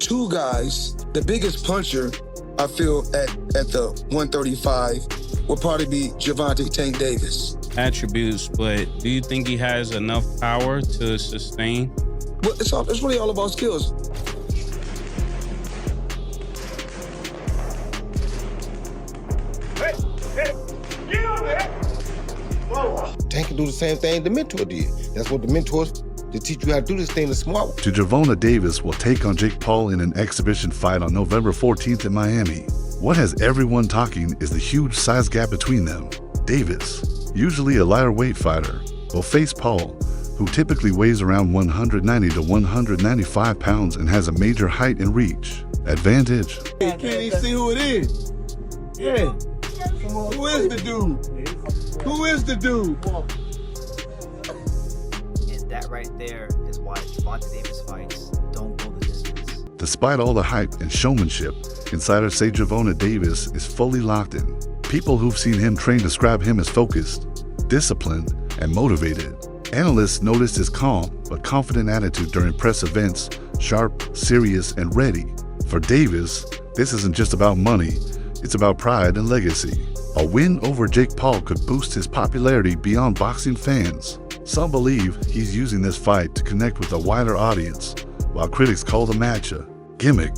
two guys. The biggest puncher, I feel, at the 135 would probably be Gervonta Tank Davis. Attributes, but do you think he has enough power to sustain? Well, it's really all about skills. Tank can do the same thing the mentor did. That's what the mentors, to teach you how to do this thing the smart way. Gervonta Davis will take on Jake Paul in an exhibition fight on November 14th in Miami. What has everyone talking is the huge size gap between them. Davis, usually a lighter weight fighter, will face Paul, who typically weighs around 190 to 195 pounds and has a major height and reach advantage. Hey, can you see who it is? Yeah. Who is the dude? Who is the dude? And that right there is why Gervonta Davis fights don't go the distance. Despite all the hype and showmanship, insiders say Gervonta Davis is fully locked in. People who've seen him train describe him as focused, disciplined, and motivated. Analysts noticed his calm but confident attitude during press events, sharp, serious, and ready. For Davis, this isn't just about money, it's about pride and legacy. A win over Jake Paul could boost his popularity beyond boxing fans. Some believe he's using this fight to connect with a wider audience, while critics call the match a gimmick.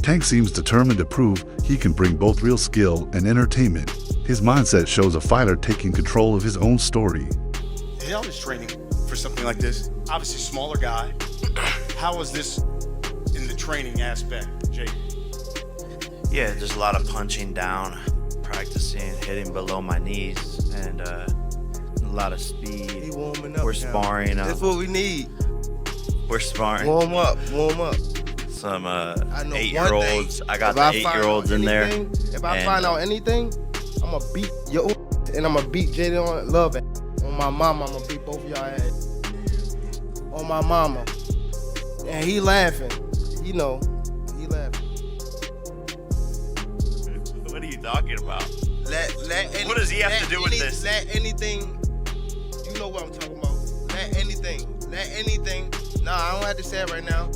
Tank seems determined to prove he can bring both real skill and entertainment. His mindset shows a fighter taking control of his own story. Hell is training for something like this. Obviously, smaller guy. How was this in the training aspect, Jake? Yeah, there's a lot of punching down, practicing, hitting below my knees, and a lot of speed. He warming up. We're sparring. That's what we need. We're sparring. Warm up, warm up. Some I know 8-year-olds. I got the 8-year-olds in there. If I find out anything, I'm gonna beat your and I'm gonna beat Jaden Love on my mama. I'm gonna beat both of y'all ass. On my mama. And he laughing. You know, he laughing. What are you talking about? What does he have to do with this? Let anything, you know what I'm talking about. Let anything. Nah, I don't have to say it right now.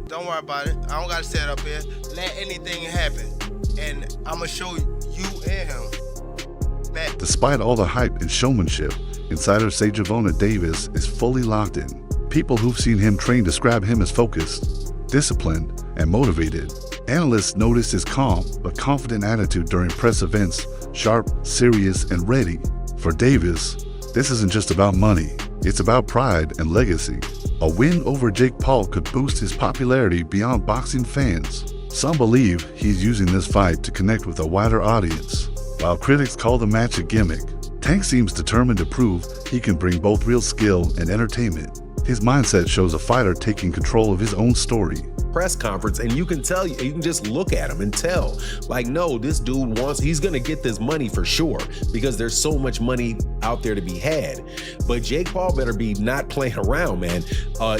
Don't worry about it. I don't gotta say it up here. Let anything happen. And I'ma show you and him back. Despite all the hype and showmanship, insiders say Gervonta Davis is fully locked in. People who've seen him train describe him as focused, disciplined, and motivated. Analysts notice his calm but confident attitude during press events, sharp, serious, and ready. For Davis, this isn't just about money, it's about pride and legacy. A win over Jake Paul could boost his popularity beyond boxing fans. Some believe he's using this fight to connect with a wider audience, while critics call the match a gimmick. Tank seems determined to prove he can bring both real skill and entertainment. His mindset shows a fighter taking control of his own story. Press conference, and you can tell, you can just look at him and tell, like, no, this dude he's gonna get this money for sure, because there's so much money out there to be had. But Jake Paul better be not playing around, man.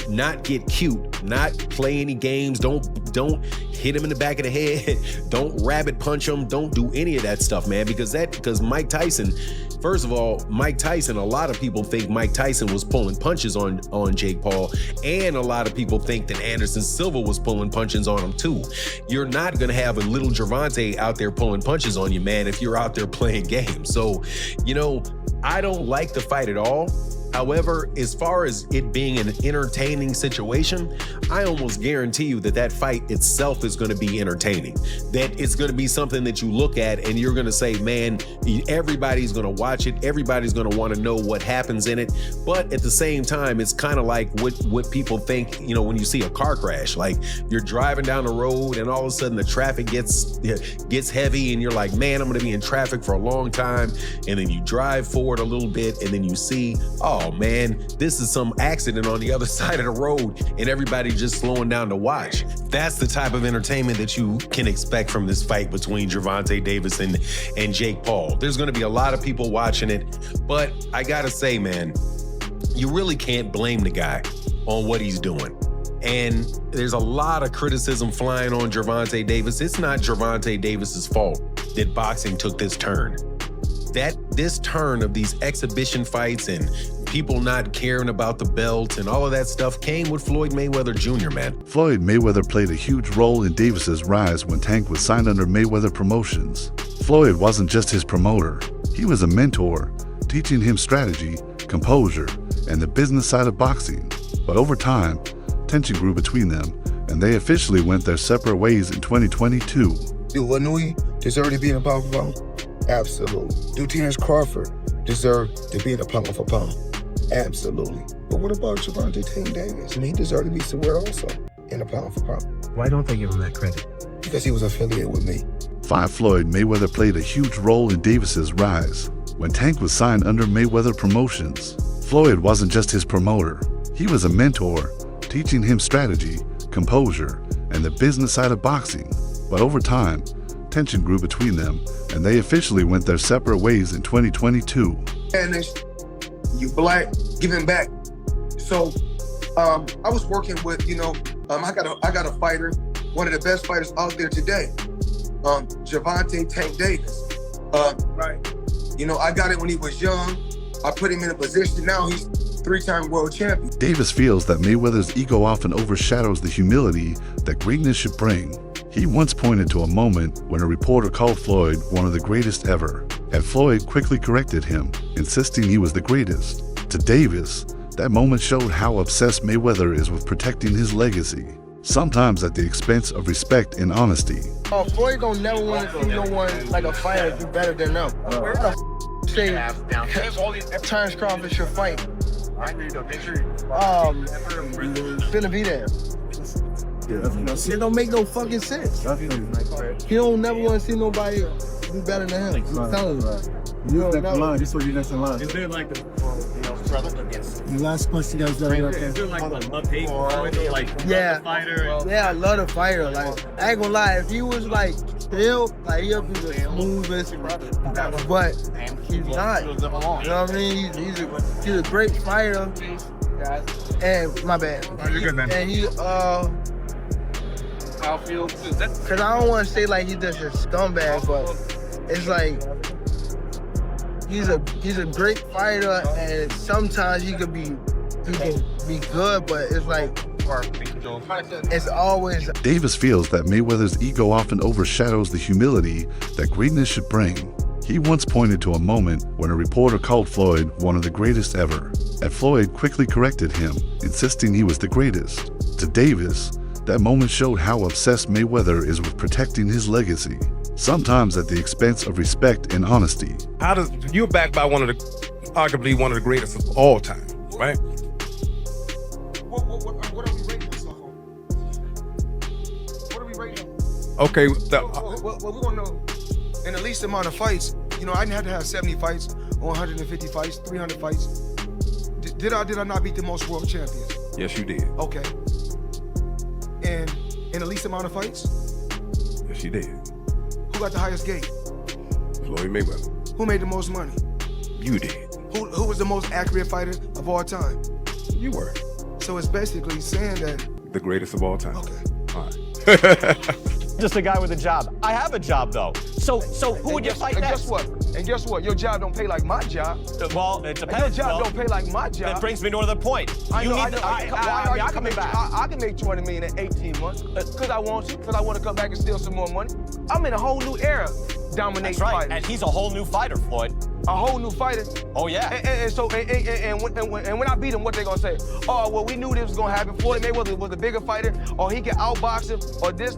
Not get cute, not play any games, don't hit him in the back of the head, don't rabbit punch him, don't do any of that stuff, man, because Mike Tyson, first of all, Mike Tyson, a lot of people think Mike Tyson was pulling punches on Jake Paul, and a lot of people think that Anderson Silva was pulling punches on him too. You're not gonna have a little Gervonta out there pulling punches on you, man, if you're out there playing games. So, you know, I don't like the fight at all. However, as far as it being an entertaining situation, I almost guarantee you that fight itself is going to be entertaining. That it's going to be something that you look at and you're going to say, man, everybody's going to watch it. Everybody's going to want to know what happens in it. But at the same time, it's kind of like what people think, you know, when you see a car crash, like you're driving down the road and all of a sudden the traffic gets heavy and you're like, man, I'm going to be in traffic for a long time. And then you drive forward a little bit and then you see, oh man, this is some accident on the other side of the road and everybody just slowing down to watch. That's the type of entertainment that you can expect from this fight between Gervonta Davis and Jake Paul. There's gonna be a lot of people watching it, but I gotta say, man, you really can't blame the guy on what he's doing. And there's a lot of criticism flying on Gervonta Davis. It's not Gervonta Davis's fault that boxing took this turn. This turn of these exhibition fights and people not caring about the belt and all of that stuff came with Floyd Mayweather Jr., man. Floyd Mayweather played a huge role in Davis's rise when Tank was signed under Mayweather Promotions. Floyd wasn't just his promoter, he was a mentor, teaching him strategy, composure, and the business side of boxing. But over time, tension grew between them, and they officially went their separate ways in 2022. Do Wanui deserve to be in a pound for pound? Absolutely. Do Terrence Crawford deserve to be in a pound for pound? Absolutely. But what about Gervonta Davis? I mean, he deserved to be somewhere also in a pound for pound. Why don't they give him that credit? Because he was affiliated with me. Floyd Mayweather played a huge role in Davis's rise. When Tank was signed under Mayweather Promotions, Floyd wasn't just his promoter. He was a mentor, teaching him strategy, composure, and the business side of boxing. But over time, tension grew between them, and they officially went their separate ways in 2022. And you black, giving back. So I was working with, I got a fighter, one of the best fighters out there today, Gervonta Tank Davis. Right. I got it when he was young. I put him in a position. Now he's 3-time world champion. Davis feels that Mayweather's ego often overshadows the humility that greatness should bring. He once pointed to a moment when a reporter called Floyd one of the greatest ever, and Floyd quickly corrected him, insisting he was the greatest. To Davis, that moment showed how obsessed Mayweather is with protecting his legacy, sometimes at the expense of respect and honesty. Floyd don't never want to see no one like a fighter do better than them. Where the say Terrence Crawford should fight? Finna be there. It don't make no fucking sense. He don't never want to see nobody do better than him. I'm telling you. You're next in line. This was your next in line. Is there like the last question you guys got? Is there like a love hate? Yeah, I love the fighter. Like, I ain't gonna lie, if he was like still, like he'll be the smoothest, but he's not. You know what I mean? He's a great fighter. And my bad. Oh, you're good, man. And he cause I don't want to say like he's just a scumbag, but it's like he's a great fighter, and sometimes he can be good, but it's like it's always. Davis feels that Mayweather's ego often overshadows the humility that greatness should bring. He once pointed to a moment when a reporter called Floyd one of the greatest ever, and Floyd quickly corrected him, insisting he was the greatest. To Davis, that moment showed how obsessed Mayweather is with protecting his legacy, sometimes at the expense of respect and honesty. You're backed by arguably one of the greatest of all time, right? What are we rating this off on? What are we rating? Okay. Well, we want to know in the least amount of fights. I didn't have to have 70 fights, 150 fights, 300 fights. Did I not beat the most world champions? Yes, you did. Okay. And in the least amount of fights? Yes, you did. Who got the highest gate? Floyd Mayweather. Who made the most money? You did. Who was the most accurate fighter of all time? You were. So it's basically saying that... The greatest of all time. Okay. All right. Just a guy with a job. I have a job though. So who would you fight next? And guess what? Your job don't pay like my job. Well, it depends. And your job don't pay like my job. That brings me to another point. Why are you coming back? I can make $20 million in 18 months because I want to. Because I want to come back and steal some more money. I'm in a whole new era, dominating That's right. fighters. And he's a whole new fighter, Floyd. A whole new fighter. Oh yeah. And when I beat him, what they gonna say? Oh well, we knew this was gonna happen. Floyd Mayweather was a bigger fighter, or he could outbox him, or this.